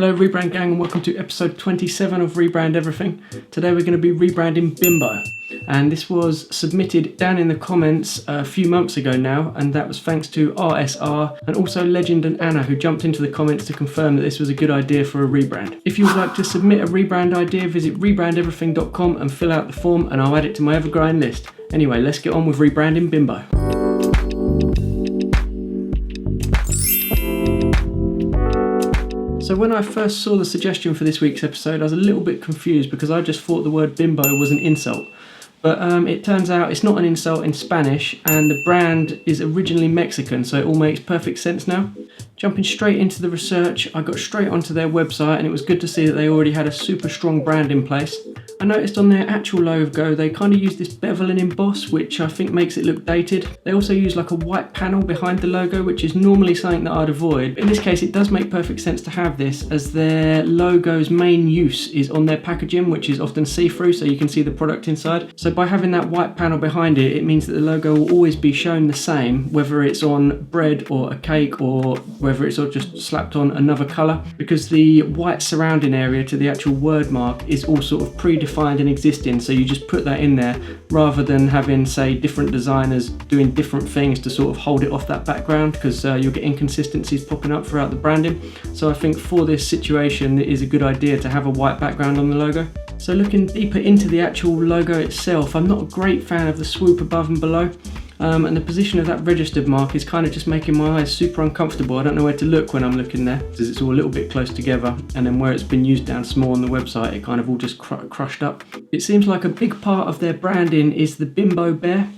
Hello Rebrand gang, and welcome to episode 27 of Rebrand Everything. Today we're going to be rebranding Bimbo, and this was submitted down in the comments a few months ago now, and that was thanks to RSR and also Legend and Anna, who jumped into the comments to confirm that this was a good idea for a rebrand. If you would like to submit a rebrand idea, visit rebrandeverything.com and fill out the form, and I'll add it to my evergreen list. Anyway, let's get on with rebranding Bimbo. So when I first saw the suggestion for this week's episode, I was a little bit confused because I just thought the word bimbo was an insult. But it turns out it's not an insult in Spanish, and the brand is originally Mexican, so it all makes perfect sense now. Jumping straight into the research, I got straight onto their website, and it was good to see that they already had a super strong brand in place. I noticed on their actual logo they kind of use this bevel and emboss, which I think makes it look dated. They also use like a white panel behind the logo, which is normally something that I'd avoid. But in this case it does make perfect sense to have this, as their logo's main use is on their packaging, which is often see-through, so you can see the product inside. So by having that white panel behind it, it means that the logo will always be shown the same, whether it's on bread or a cake or whether it's just slapped on another colour, because the white surrounding area to the actual word mark is all sort of predefined and existing, so you just put that in there rather than having, say, different designers doing different things to sort of hold it off that background, because you'll get inconsistencies popping up throughout the branding. So I think for this situation it is a good idea to have a white background on the logo. So looking deeper into the actual logo itself, I'm not a great fan of the swoop above and below. And the position of that registered mark is kind of just making my eyes super uncomfortable. I don't know where to look when I'm looking there, because it's all a little bit close together, and then where it's been used down small on the website, it kind of all just crushed up. It seems like a big part of their branding is the Bimbo bear.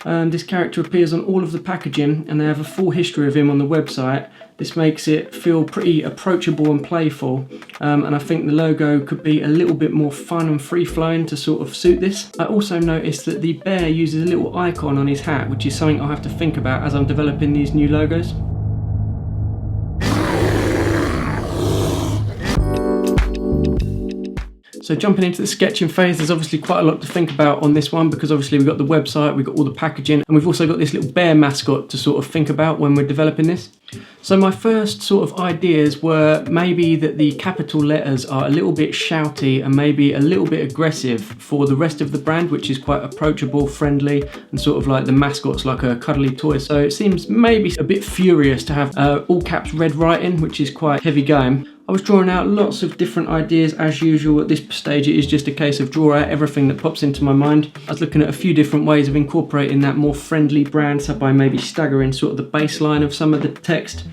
This character appears on all of the packaging, and they have a full history of him on the website. This makes it feel pretty approachable and playful, and I think the logo could be a little bit more fun and free-flowing to sort of suit this. I also noticed that the bear uses a little icon on his hat, which is something I'll have to think about as I'm developing these new logos. So jumping into the sketching phase, there's obviously quite a lot to think about on this one, because obviously we've got the website, we've got all the packaging, and we've also got this little bear mascot to sort of think about when we're developing this. So my first sort of ideas were maybe that the capital letters are a little bit shouty and maybe a little bit aggressive for the rest of the brand, which is quite approachable, friendly, and sort of like the mascot's like a cuddly toy. So it seems maybe a bit furious to have all caps red writing, which is quite heavy going. I was drawing out lots of different ideas as usual. At this stage it is just a case of draw out everything that pops into my mind. I was looking at a few different ways of incorporating that more friendly brand, so by maybe staggering sort of the baseline of some of the text,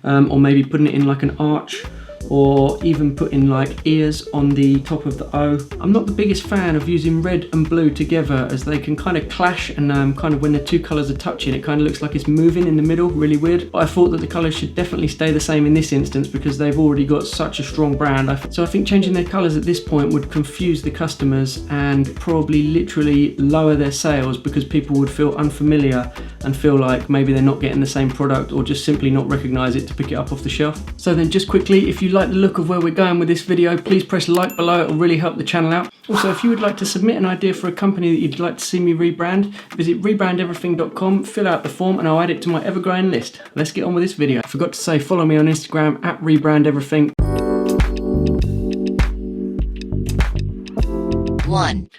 or maybe putting it in like an arch, or even putting like ears on the top of the O. I'm not the biggest fan of using red and blue together, as they can kind of clash, and kind of when the two colours are touching it kind of looks like it's moving in the middle, really weird. But I thought that the colours should definitely stay the same in this instance because they've already got such a strong brand. So I think changing their colours at this point would confuse the customers and probably literally lower their sales, because people would feel unfamiliar and feel like maybe they're not getting the same product, or just simply not recognise it to pick it up off the shelf. So then just quickly, if you like the look of where we're going with this video, please press like below, it will really help the channel out. Also, if you would like to submit an idea for a company that you'd like to see me rebrand, visit rebrandeverything.com, fill out the form, and I'll add it to my evergreen list. Let's get on with this video. I forgot to say, follow me on Instagram at rebrandeverything.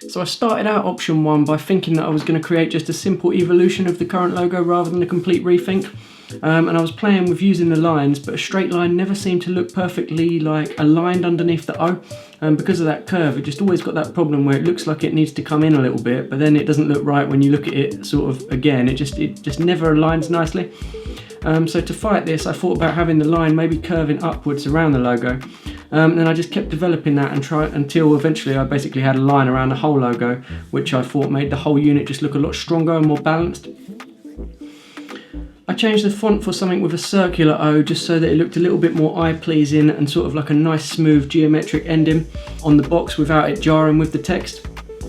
So I started out option 1 by thinking that I was going to create just a simple evolution of the current logo rather than a complete rethink. And I was playing with using the lines, but a straight line never seemed to look perfectly like aligned underneath the O. And because of that curve, it just always got that problem where it looks like it needs to come in a little bit, but then it doesn't look right when you look at it sort of again. It just never aligns nicely. So to fight this, I thought about having the line maybe curving upwards around the logo. And then I just kept developing that and tried until eventually I basically had a line around the whole logo, which I thought made the whole unit just look a lot stronger and more balanced. I changed the font for something with a circular O, just so that it looked a little bit more eye-pleasing and sort of like a nice smooth geometric ending on the box without it jarring with the text.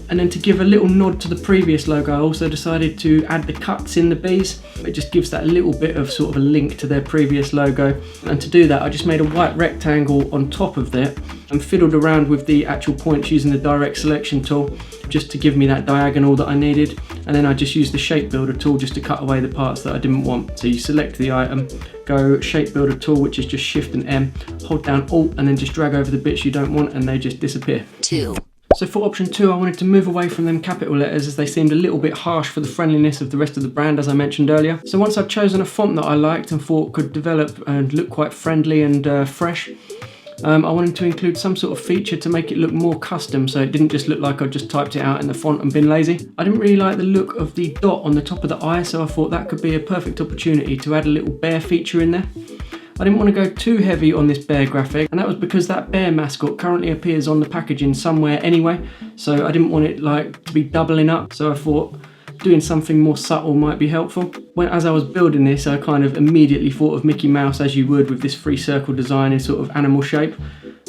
And then to give a little nod to the previous logo, I also decided to add the cuts in the B's. It just gives that little bit of sort of a link to their previous logo. And to do that, I just made a white rectangle on top of it, and fiddled around with the actual points using the direct selection tool just to give me that diagonal that I needed, and then I just used the shape builder tool just to cut away the parts that I didn't want. So you select the item, go shape builder tool, which is just Shift and M, hold down Alt, and then just drag over the bits you don't want and they just disappear. 2. So for option 2, I wanted to move away from them capital letters as they seemed a little bit harsh for the friendliness of the rest of the brand, as I mentioned earlier. So once I'd chosen a font that I liked and thought could develop and look quite friendly and fresh, I wanted to include some sort of feature to make it look more custom, so it didn't just look like I just typed it out in the font and been lazy. I didn't really like the look of the dot on the top of the eye, so I thought that could be a perfect opportunity to add a little bear feature in there. I didn't want to go too heavy on this bear graphic, and that was because that bear mascot currently appears on the packaging somewhere anyway, so I didn't want it like to be doubling up, so I thought doing something more subtle might be helpful. As I was building this, I kind of immediately thought of Mickey Mouse, as you would with this 3 circle design in sort of animal shape.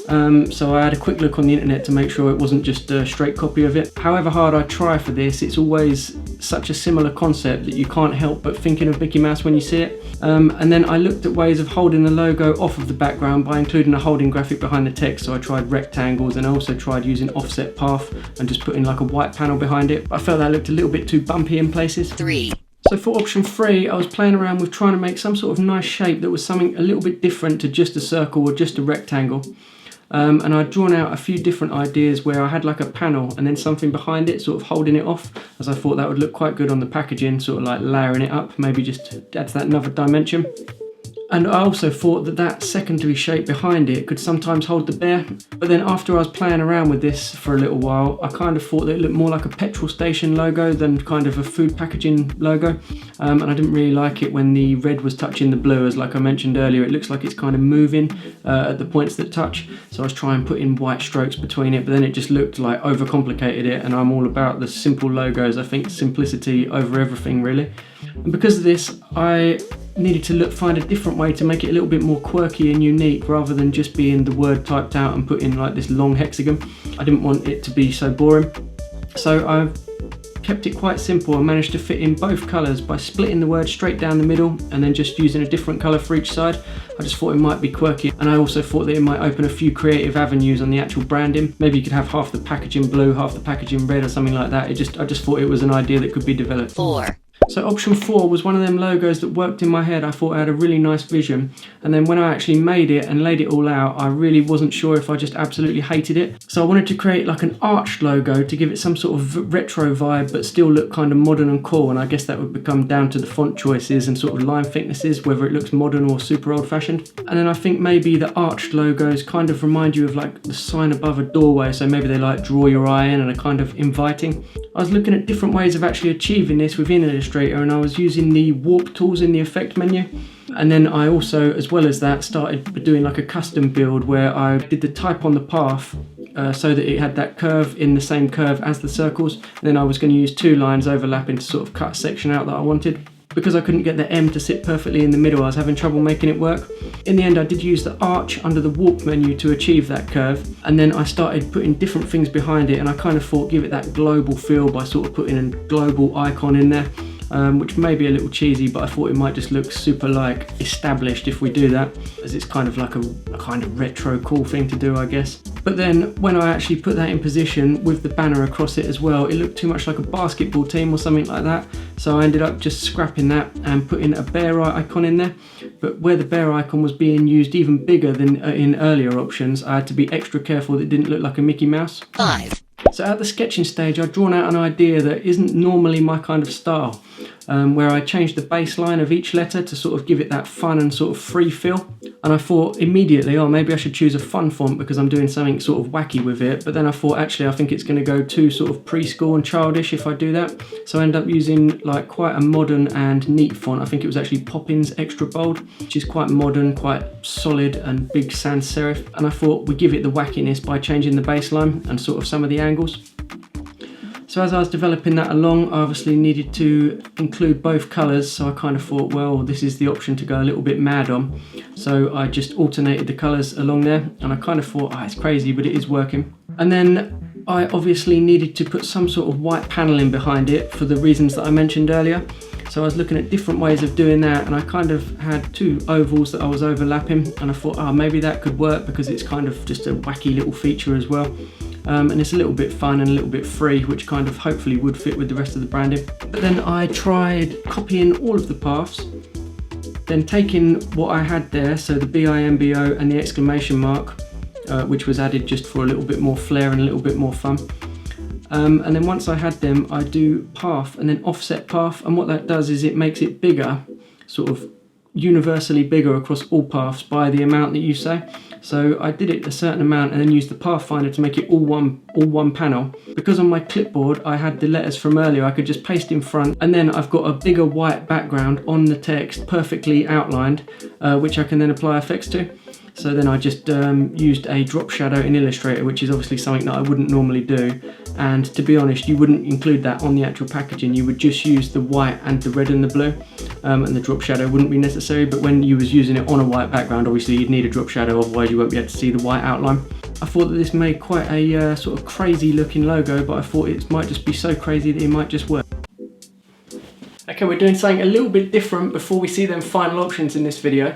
So I had a quick look on the internet to make sure it wasn't just a straight copy of it. However hard I try for this, it's always such a similar concept that you can't help but thinking of Mickey Mouse when you see it. And then I looked at ways of holding the logo off of the background by including a holding graphic behind the text. So I tried rectangles, and I also tried using offset path and just putting like a white panel behind it. I felt that looked a little bit too bumpy in places. 3. So for option 3, I was playing around with trying to make some sort of nice shape that was something a little bit different to just a circle or just a rectangle. And I'd drawn out a few different ideas where I had like a panel and then something behind it sort of holding it off, as I thought that would look quite good on the packaging, sort of like layering it up, maybe just add to that another dimension. And I also thought that that secondary shape behind it could sometimes hold the bear. But then after I was playing around with this for a little while, I kind of thought that it looked more like a petrol station logo than kind of a food packaging logo. And I didn't really like it when the red was touching the blue, as like I mentioned earlier, it looks like it's kind of moving at the points that touch. So I was trying to put in white strokes between it, but then it just looked like overcomplicated it. And I'm all about the simple logos. I think simplicity over everything, really. And because of this, I needed to find a different way to make it a little bit more quirky and unique, rather than just being the word typed out and put in like this long hexagon. I didn't want it to be so boring. So I've kept it quite simple and managed to fit in both colours by splitting the word straight down the middle and then just using a different colour for each side. I just thought it might be quirky, and I also thought that it might open a few creative avenues on the actual branding. Maybe you could have half the packaging blue, half the packaging red or something like that. I just thought it was an idea that could be developed. 4. So option 4 was one of them logos that worked in my head. I thought I had a really nice vision, and then when I actually made it and laid it all out, I really wasn't sure if I just absolutely hated it. So I wanted to create like an arched logo to give it some sort of retro vibe but still look kind of modern and cool, and I guess that would become down to the font choices and sort of line thicknesses, whether it looks modern or super old fashioned. And then I think maybe the arched logos kind of remind you of like the sign above a doorway, so maybe they like draw your eye in and are kind of inviting. I was looking at different ways of actually achieving this within Illustrator, and I was using the warp tools in the effect menu. And then I also, as well as that, started doing like a custom build where I did the type on the path so that it had that curve in the same curve as the circles. And then I was going to use 2 lines overlapping to sort of cut a section out that I wanted. Because I couldn't get the M to sit perfectly in the middle, I was having trouble making it work. In the end, I did use the arch under the warp menu to achieve that curve, and then I started putting different things behind it, and I kind of thought give it that global feel by sort of putting a global icon in there. Which may be a little cheesy, but I thought it might just look super like established if we do that, as it's kind of like a kind of retro cool thing to do, I guess. But then when I actually put that in position with the banner across it as well, it looked too much like a basketball team or something like that. So I ended up just scrapping that and putting a bear icon in there. But where the bear icon was being used even bigger than in earlier options, I had to be extra careful that it didn't look like a Mickey Mouse. 5. So at the sketching stage, I'd drawn out an idea that isn't normally my kind of style, where I changed the baseline of each letter to sort of give it that fun and sort of free feel. And I thought immediately, oh, maybe I should choose a fun font because I'm doing something sort of wacky with it. But then I thought, actually, I think it's going to go too sort of preschool and childish if I do that. So I ended up using like quite a modern and neat font. I think it was actually Poppins Extra Bold, which is quite modern, quite solid and big sans serif. And I thought we give it the wackiness by changing the baseline and sort of some of the angles. So as I was developing that along, I obviously needed to include both colours, so I kind of thought, well, this is the option to go a little bit mad on. So I just alternated the colours along there, and I kind of thought, oh, it's crazy, but it is working. And then I obviously needed to put some sort of white panelling behind it for the reasons that I mentioned earlier. So I was looking at different ways of doing that, and I kind of had two ovals that I was overlapping, and I thought, oh, maybe that could work because it's kind of just a wacky little feature as well. And it's a little bit fun and a little bit free, which kind of hopefully would fit with the rest of the branding. But then I tried copying all of the paths, then taking what I had there, so the BIMBO and the exclamation mark, which was added just for a little bit more flair and a little bit more fun. And then once I had them, I do path and then offset path, and what that does is it makes it bigger, sort of universally bigger across all paths by the amount that you say. So I did it a certain amount and then used the pathfinder to make it all one panel. Because on my clipboard I had the letters from earlier, I could just paste in front, and then I've got a bigger white background on the text perfectly outlined, which I can then apply effects to. So then I just used a drop shadow in Illustrator, which is obviously something that I wouldn't normally do. And to be honest, you wouldn't include that on the actual packaging. You would just use the white and the red and the blue, and the drop shadow wouldn't be necessary. But when you was using it on a white background, obviously you'd need a drop shadow, otherwise you won't be able to see the white outline. I thought that this made quite a sort of crazy looking logo, but I thought it might just be so crazy that it might just work. Okay, we're doing something a little bit different before we see them final options in this video.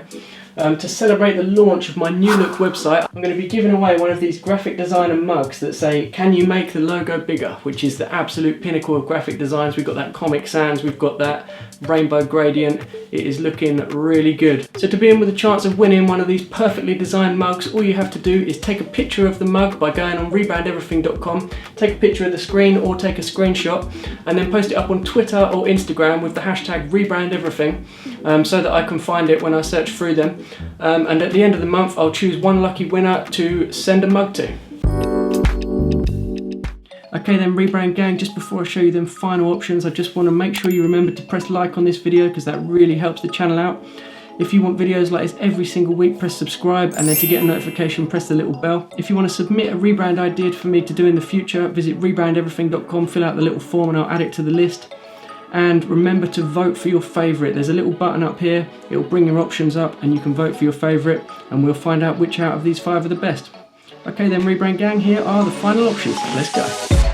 To celebrate the launch of my new look website, I'm going to be giving away one of these graphic designer mugs that say, can you make the logo bigger? Which is the absolute pinnacle of graphic designs. We've got that Comic Sans, we've got that rainbow gradient. It is looking really good. So to be in with a chance of winning one of these perfectly designed mugs, all you have to do is take a picture of the mug by going on rebrandeverything.com, take a picture of the screen or take a screenshot, and then post it up on Twitter or Instagram with the hashtag #RebrandEverything, so that I can find it when I search through them. And at the end of the month, I'll choose one lucky winner to send a mug to. Okay then, Rebrand gang, just before I show you them final options, I just want to make sure you remember to press like on this video, because that really helps the channel out. If you want videos like this every single week, press subscribe, and then to get a notification, press the little bell. If you want to submit a rebrand idea for me to do in the future, visit rebrandeverything.com, fill out the little form and I'll add it to the list. And remember to vote for your favourite. There's a little button up here, it'll bring your options up and you can vote for your favourite, and we'll find out which out of these 5 are the best. Okay then, Rebrand gang, here are the final options. Let's go.